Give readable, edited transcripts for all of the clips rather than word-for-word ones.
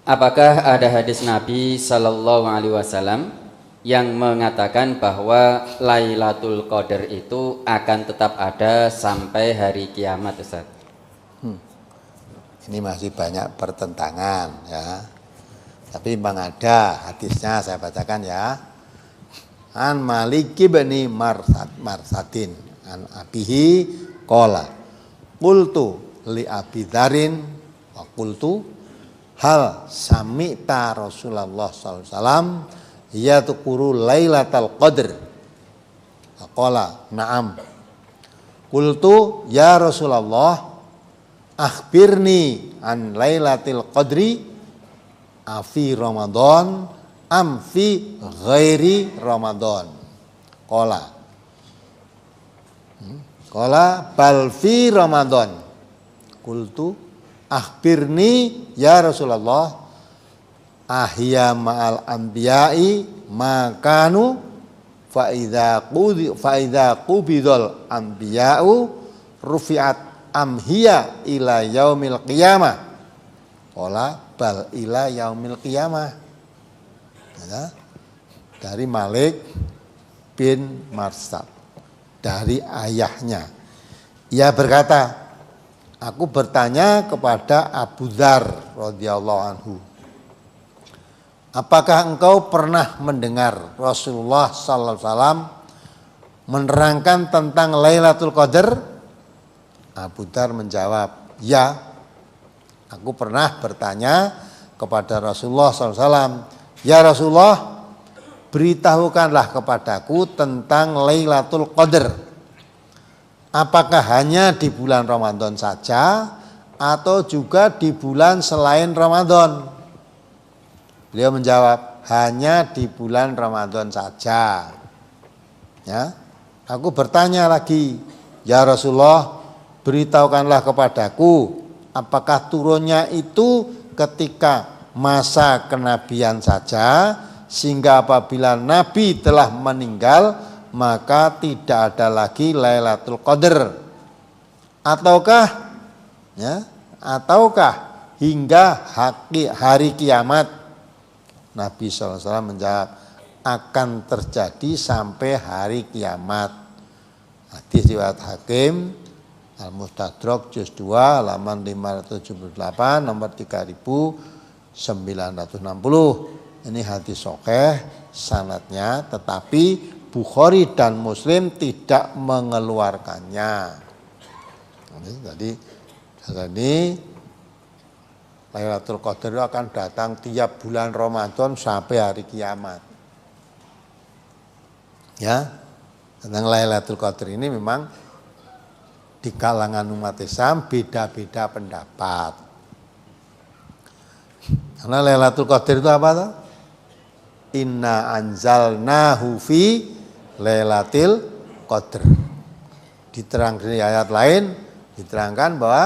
Apakah ada hadis Nabi Sallallahu Alaihi Wasallam yang mengatakan bahwa Lailatul Qadar itu akan tetap ada sampai hari kiamat, Ustaz? Ini masih banyak pertentangan ya. Tapi memang ada hadisnya, saya bacakan ya. An Malik bin Marsadin an abihi qala qultu li Abi Dzarin wa qultu hal sami'ta Rasulullah sallallahu alaihi wasallam yadhkuru Lailatul Qadr. Qala na'am. Qultu ya Rasulullah akhbirni an Lailatul Qadri afi Ramadan am fi ghairi Ramadan. Qala bal fi Ramadan. Qultu akhbirni ya Rasulullah ahya ma'al anbiya'i makanu fa idza qubidul anbiya'u rufi'at amhiya ila yaumil qiyamah. Qala bal ila yaumil qiyamah. Ya, dari Malik bin Marsad, dari ayahnya. Ia berkata, aku bertanya kepada Abu Dzar radhiyallahu anhu, apakah engkau pernah mendengar Rasulullah sallallahu alaihi wasallam menerangkan tentang Lailatul Qadar? Abu Dzar menjawab, ya, aku pernah bertanya kepada Rasulullah sallallahu alaihi wasallam, ya Rasulullah, beritahukanlah kepadaku tentang Lailatul Qadar. Apakah hanya di bulan Ramadan saja atau juga di bulan selain Ramadan? Beliau menjawab, hanya di bulan Ramadan saja. Ya, aku bertanya lagi, ya Rasulullah, beritahukanlah kepadaku, apakah turunnya itu ketika masa kenabian saja, sehingga apabila Nabi telah meninggal maka tidak ada lagi Lailatul Qadar, ataukah hingga hari kiamat? Nabi SAW menjawab, akan terjadi sampai hari kiamat. Hadis riwayat Hakim Al-Mustadrak juz 2 halaman 578 nomor 3960. Ini hadis sahih sanadnya, tetapi Bukhari dan Muslim tidak mengeluarkannya. Jadi Lailatul Qadar akan datang tiap bulan Ramadan sampai hari kiamat. Ya, tentang Lailatul Qadar ini memang di kalangan umat Islam beda-beda pendapat. Karena Lailatul Qadar itu apa tuh? Inna anzalnahu fi Lailatul Qadar. Diterangkan di ayat lain, diterangkan bahwa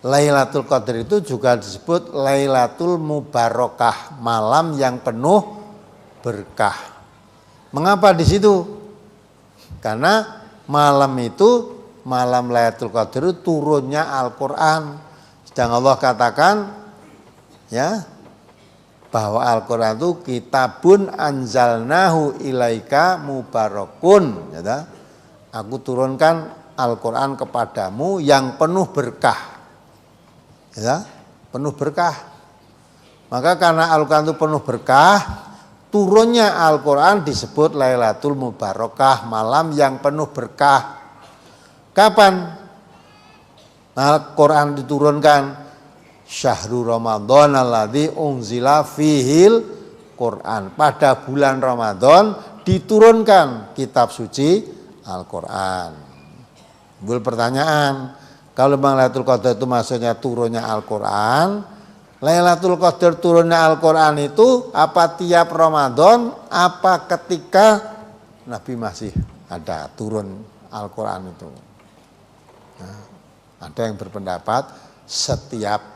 Lailatul Qadar itu juga disebut Lailatul Mubarakah, malam yang penuh berkah. Mengapa di situ? Karena malam itu, malam Lailatul Qadar itu turunnya Al-Qur'an. Sedang Allah katakan ya, bahwa Al-Qur'an itu kitabun anzalnahu ilaika mubarakun, ya, aku turunkan Al-Qur'an kepadamu yang penuh berkah, ya, penuh berkah. Maka karena Al-Qur'an itu penuh berkah, turunnya Al-Qur'an disebut Lailatul Mubarakah, malam yang penuh berkah. Kapan Al-Qur'an diturunkan? Syahrul Ramadan alladzi unzila fihil Quran. Pada bulan Ramadan diturunkan kitab suci Al-Qur'an. Timbul pertanyaan, kalau Lailatul Qadar itu maksudnya turunnya Al-Qur'an, Lailatul Qadar turunnya Al-Qur'an itu apa tiap Ramadan, apa ketika Nabi masih ada turun Al-Qur'an itu? Nah, ada yang berpendapat setiap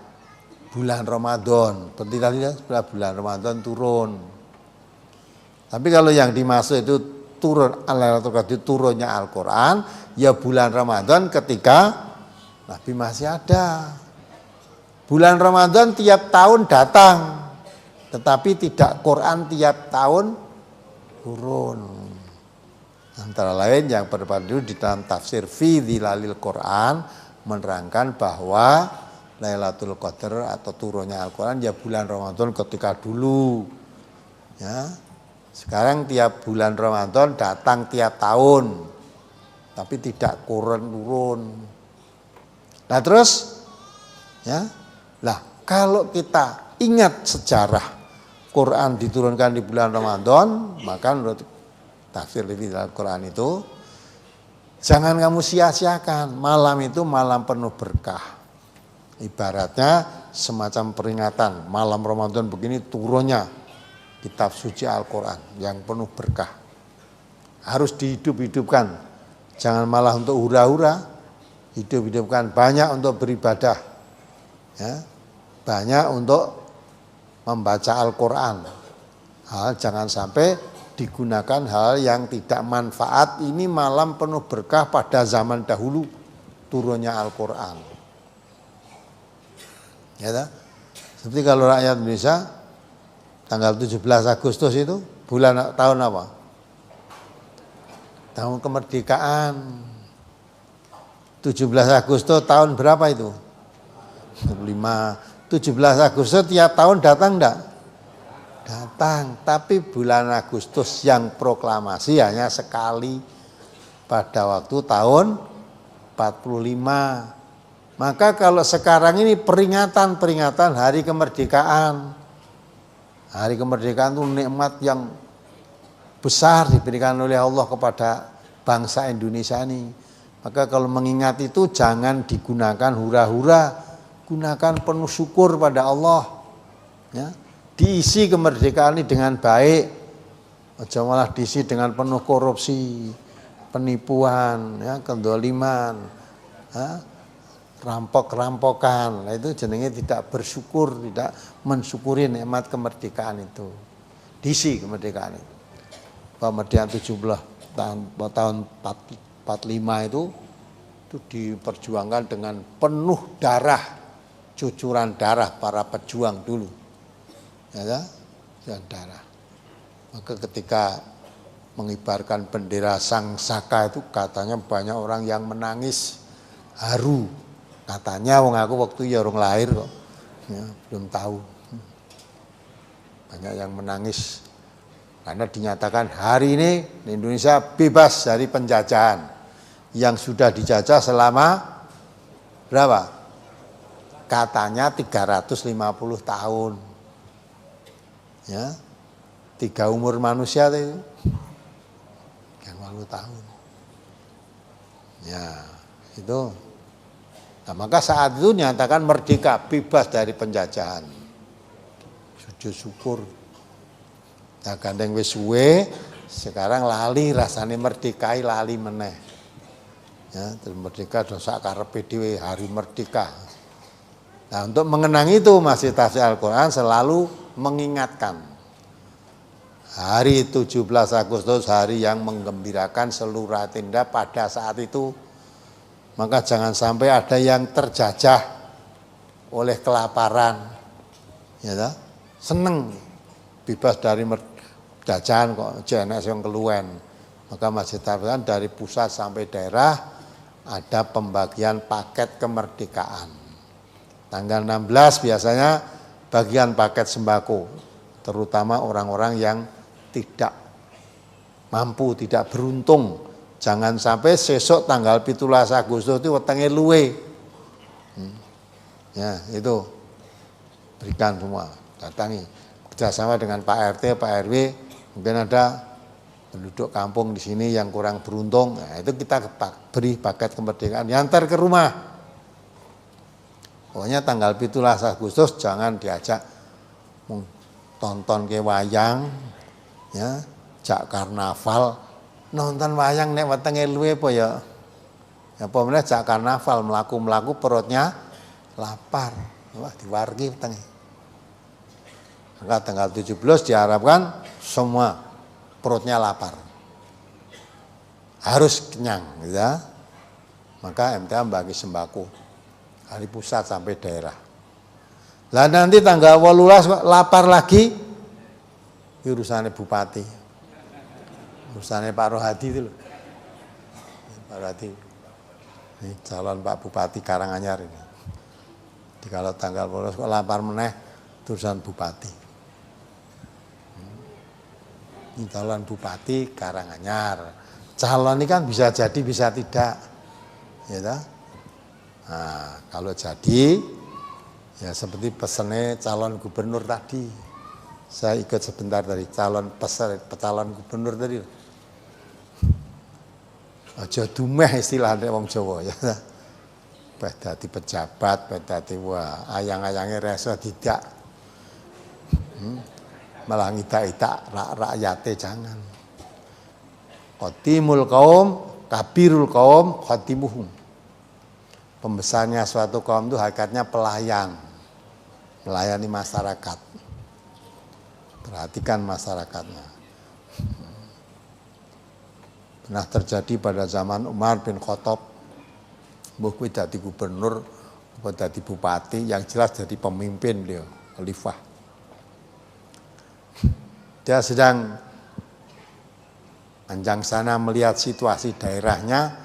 bulan Ramadan, seperti tadi ya, setelah bulan Ramadan turun. Tapi kalau yang dimaksud itu turun Lailatul Qadar turunnya Al-Qur'an, ya bulan Ramadan ketika Nabi masih ada. Bulan Ramadan tiap tahun datang, tetapi tidak Quran tiap tahun turun. Antara lain yang berpadu di dalam tafsir fi Dhilalil Quran menerangkan bahwa Lailatul Qadar atau turunnya Al-Quran ya bulan Ramadan ketika dulu. Ya. Sekarang tiap bulan Ramadan datang tiap tahun, tapi tidak turun. Nah terus, ya, lah kalau kita ingat sejarah Quran diturunkan di bulan Ramadan, maka menurut tafsir di Al-Quran itu jangan kamu sia-siakan. Malam itu malam penuh berkah. Ibaratnya semacam peringatan malam Ramadan begini turunnya kitab suci Al-Quran yang penuh berkah. Harus dihidup-hidupkan. Jangan malah untuk hura-hura. Hidup-hidupkan, banyak untuk beribadah. Ya, banyak untuk membaca Al-Quran. Jangan sampai digunakan hal yang tidak manfaat. Ini malam penuh berkah pada zaman dahulu turunnya Al-Quran. Ya, seperti kalau rakyat Indonesia tanggal 17 Agustus itu bulan tahun apa? Tahun kemerdekaan. 17 Agustus tahun berapa itu? 5. 17 Agustus tiap tahun datang enggak? Datang, tapi bulan Agustus yang proklamasi hanya sekali pada waktu tahun 45. Maka kalau sekarang ini peringatan hari kemerdekaan. Hari kemerdekaan itu nikmat yang besar diberikan oleh Allah kepada bangsa Indonesia ini. Maka kalau mengingat itu jangan digunakan hura-hura, gunakan penuh syukur pada Allah. Ya. Diisi kemerdekaan ini dengan baik. Jangan malah diisi dengan penuh korupsi, penipuan, ya, kedoliman, ya, rampok-rampokan. Nah, itu jenenge tidak bersyukur, tidak mensyukuri nikmat kemerdekaan itu. Diisi kemerdekaan itu. Kemerdekaan 17 tahun 45 itu diperjuangkan dengan penuh darah, cucuran darah para pejuang dulu. Ya, dan darah. Maka ketika mengibarkan bendera Sang Saka itu katanya banyak orang yang menangis haru. Katanya wong aku waktu ya orang lahir kok. Ya, belum tahu. Banyak yang menangis. Karena dinyatakan hari ini Indonesia bebas dari penjajahan yang sudah dijajah selama berapa? Katanya 350 tahun. Ya. 3 umur manusia itu 30 tahun. Ya, itu. Nah, maka saat itu nyatakan merdeka, bebas dari penjajahan. Sujud syukur. Nah, gandeng wis suwe, sekarang lali rasane merdekai lali meneh. Ya, terus merdeka dosa karepe dhewe hari merdeka. Nah, untuk mengenang itu Masjid Tafsir Al-Quran selalu mengingatkan. Hari 17 Agustus hari yang menggembirakan seluruh rakyat Indonesia pada saat itu. Maka jangan sampai ada yang terjajah oleh kelaparan. Ya, seneng bebas dari jajahan kok jenek yang keluwen. Maka Masjid Al-Quran dari pusat sampai daerah ada pembagian paket kemerdekaan. Tanggal 16 biasanya bagian paket sembako, terutama orang-orang yang tidak mampu, tidak beruntung. Jangan sampai sesok tanggal 17 Agustus itu wetenge luwe. Ya, itu berikan semua, datangi. Kerjasama dengan Pak RT, Pak RW, mungkin ada penduduk kampung di sini yang kurang beruntung. Nah, itu kita beri paket kemerdekaan, diantar ke rumah. Pokoknya tanggal 17 Agustus jangan diajak tonton ke wayang, ya, jak karnaval, nonton wayang nek wetenge luwe apa ya. Ya pokoknya jak karnaval melaku-melaku perutnya lapar. Wah, diwargi wetenge. Maka tanggal 17 diharapkan semua perutnya lapar. Harus kenyang, ya. Maka MTA bagi sembako dari pusat sampai daerah. Lah nanti tanggal 18 kok lapar lagi, urusannya bupati, urusannya Pak Rohadi itu loh. Pak Rohadi, ini calon Pak Bupati Karanganyar ini. Jadi kalau tanggal 18 kok lapar meneh, urusan bupati. Ini calon Bupati Karanganyar. Calon ini kan bisa jadi bisa tidak, ya toh? Nah, kalau jadi, ya seperti pesannya calon gubernur tadi. Saya ikut sebentar dari calon gubernur tadi. Aja dumeh istilahnya wong Jawa ya. Bae dadi pejabat, bae dadi wah ayang-ayange reso tidak. Malah ngita-ita rakyate jangan. Qatimul kaum, kabirul kaum, khatimuhum. Pembesarnya suatu kaum itu hakikatnya pelayan, melayani masyarakat. Perhatikan masyarakatnya. Pernah terjadi pada zaman Umar bin Khattab, mbah kuwi dadi gubernur, apa dadi bupati, yang jelas jadi pemimpin dia, khalifah. Dia sedang anjang sana melihat situasi daerahnya,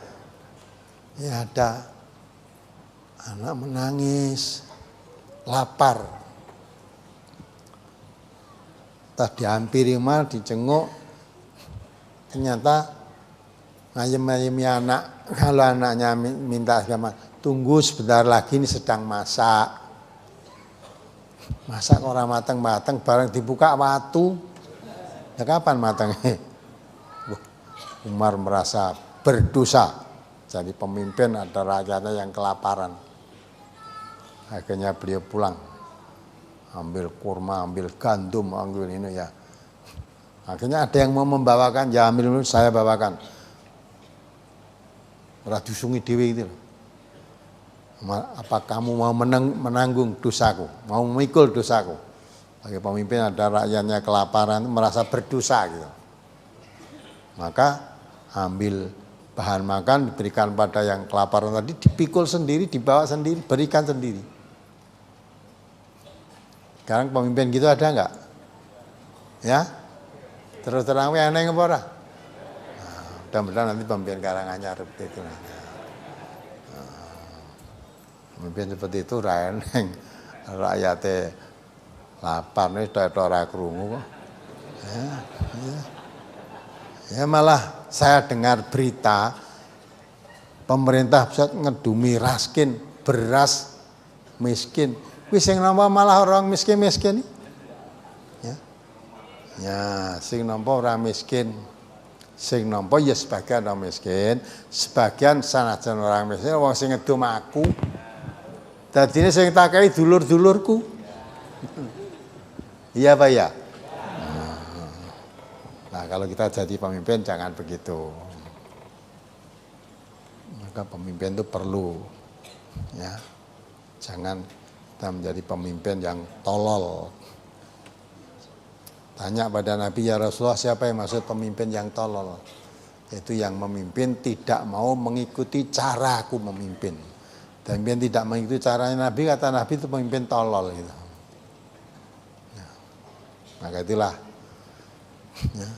ya ada anak menangis, lapar. Tak dihampiri mal, dicenguk, ternyata ngayem-ngayemi anak. Kalau anaknya minta agama, tunggu sebentar lagi ini sedang masak. Masak orang mateng-mateng, barang dibuka watu. Ya kapan matangnya? Umar merasa berdosa. Jadi pemimpin ada rakyatnya yang kelaparan. Akhirnya beliau pulang. Ambil kurma, ambil gandum, ambil ini ya. Akhirnya ada yang mau membawakan, ya ambil dulu, saya bawakan. Ora disungi dewe itu. Apa kamu mau menanggung dosaku, mau memikul dosaku? Bagi pemimpin ada rakyatnya kelaparan, merasa berdosa gitu. Maka ambil bahan makan diberikan pada yang kelaparan tadi, dipikul sendiri, dibawa sendiri, berikan sendiri. Sekarang pemimpin gitu ada enggak? Ya? Terus terang aneh apa ora? Nah, mudah-mudahan nanti pemimpin Karanganyar seperti itu. Nah, pemimpin seperti itu ra eneng. Rakyate lapar nih ora krungu kok. Ya malah saya dengar berita pemerintah pusat ngedumi raskin, beras miskin. Wis sing nampa malah orang miskin-miskin. Ya. Ya, sing nampa orang miskin. Sing nampa ya sebagian orang miskin, sebagian sanajan orang miskin wong sing ngedum aku. Dadine sing tak kei dulur-dulurku. Iya Pak ya? Nah, kalau kita jadi pemimpin jangan begitu. Maka pemimpin itu perlu ya. Jangan kita menjadi pemimpin yang tolol. Tanya pada Nabi, ya Rasulullah, siapa yang maksud pemimpin yang tolol? Itu yang memimpin tidak mau mengikuti caraku memimpin. Dan pemimpin tidak mengikuti caranya Nabi, kata Nabi itu pemimpin tolol gitu. Ya. Maka itulah ya,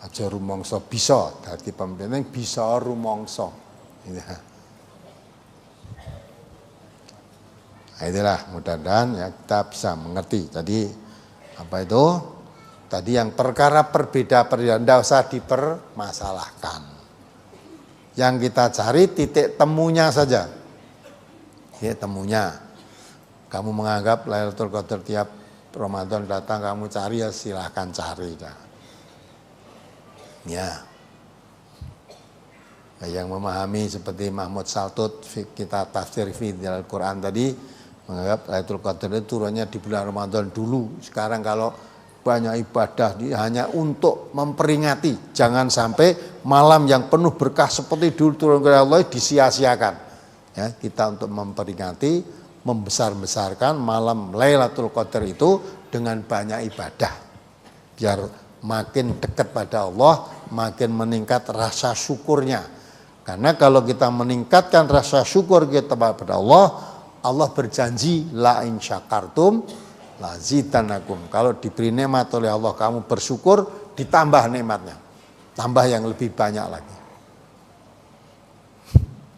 aja rumangsa bisa dadi pemimpin yang bisa rumangsa. Ya. Nah, itulah mudah-mudahan ya kita bisa mengerti. Jadi apa itu? Tadi yang perkara perbedaan tidak usah dipermasalahkan. Yang kita cari titik temunya saja. Titik temunya. Kamu menganggap Lailatul Qadar tiap Ramadan datang kamu cari, ya silahkan cari. Ya. Yang memahami seperti Mahmud Saltut kita tafsir fi Al-Quran tadi menganggap Lailatul Qadar itu turunnya di bulan Ramadan dulu. Sekarang kalau banyak ibadah hanya untuk memperingati, jangan sampai malam yang penuh berkah seperti dulu turun ke Allah disia-siakan. Ya, kita untuk memperingati, membesar-besarkan malam Lailatul Qadar itu dengan banyak ibadah. Biar makin dekat pada Allah, makin meningkat rasa syukurnya. Karena kalau kita meningkatkan rasa syukur kita pada Allah, Allah berjanji la in syakartum lazidanakum. Kalau diberi nikmat oleh Allah kamu bersyukur, ditambah nikmatnya. Tambah yang lebih banyak lagi.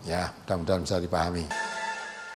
Ya, mudah-mudahan bisa dipahami.